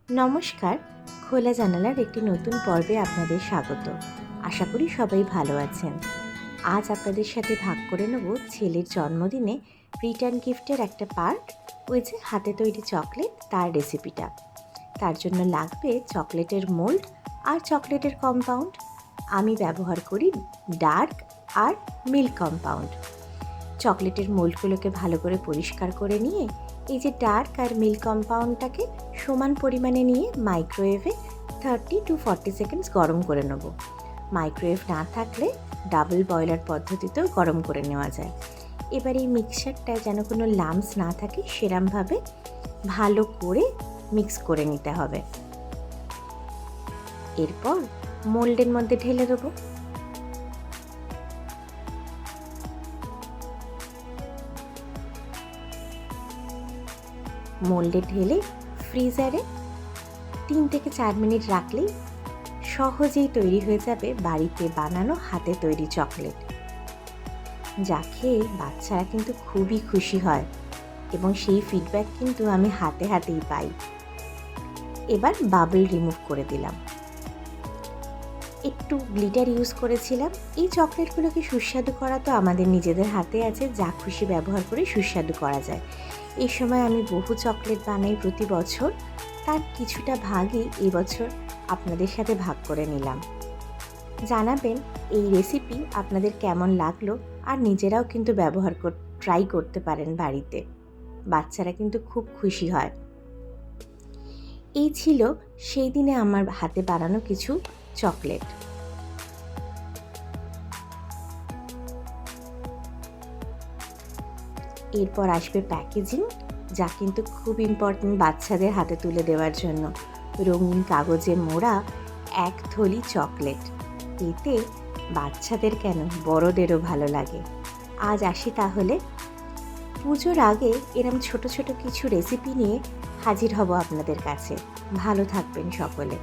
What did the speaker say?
নমস্কার। খোলা জানালার একটি নতুন পর্বে আপনাদের স্বাগত। আশা করি সবাই ভালো আছেন। আজ আপনাদের সাথে ভাগ করে নেব ছেলের জন্মদিনে রিটার্ন গিফটের একটা পার্ট, ওই যে হাতে তৈরি চকলেট, তার রেসিপিটা। তার জন্য লাগবে চকলেটের মোল্ড আর চকলেটের কম্পাউন্ড। আমি ব্যবহার করি ডার্ক আর মিল্ক কম্পাউন্ড। চকলেটের মোল্ডগুলোকে ভালো করে পরিষ্কার করে নিয়ে এই যে ডার্ক আর মিল্ক কম্পাউন্ডটাকে সমান পরিমাণে নিয়ে মাইক্রোওয়েভে 30 to 40 সেকেন্ডস গরম করে নেব। মাইক্রোওয়েভ না থাকলে ডাবল বয়লার পদ্ধতিতেও গরম করে নেওয়া যায়। এবার এই মিক্সচারটায় যেন কোনো লাম্পস না থাকে সেরমভাবে ভালো করে মিক্স করে নিতে হবে। এরপর মোল্ডের মধ্যে ঢেলে দেবো। মোল্ডে ঢেলে ফ্রিজারে 3 থেকে 4 মিনিট রাখলেই সহজেই তৈরি হয়ে যাবে বাড়িতে বানানো হাতে তৈরি চকলেট, যা খেয়ে বাচ্চারা কিন্তু খুবই খুশি হয় এবং সেই ফিডব্যাক কিন্তু আমি হাতেই পাই। এবার বাবল রিমুভ করে দিলাম, একটু গ্লিটার ইউজ করেছিলাম। এই চকলেটগুলোকে সুস্বাদু করা তো আমাদের নিজেদের হাতে আছে, যা খুশি ব্যবহার করে সুস্বাদু করা যায়। এই সময় আমি বহু চকলেট বানাই প্রতি বছর, তার কিছুটা ভাগই এবছর আপনাদের সাথে ভাগ করে নিলাম। জানাবেন এই রেসিপি আপনাদের কেমন লাগলো, আর নিজেরাও কিন্তু ট্রাই করতে পারেন বাড়িতে। বাচ্চারা কিন্তু খুব খুশি হয়। এই ছিল সেই দিনে আমার হাতে বানানো কিছু চকলেট। এরপর আসবে প্যাকেজিং, যা কিন্তু খুব ইম্পর্টেন্ট বাচ্চাদের হাতে তুলে দেওয়ার জন্য। রঙিন কাগজে মোড়া এক থলি চকলেট, এতে বাচ্চাদের কেন বড়দেরও ভালো লাগে। আজ আসি তাহলে। পুজোর আগে এরম ছোট ছোট কিছু রেসিপি নিয়ে হাজির হব আপনাদের কাছে। ভালো থাকবেন সকলে।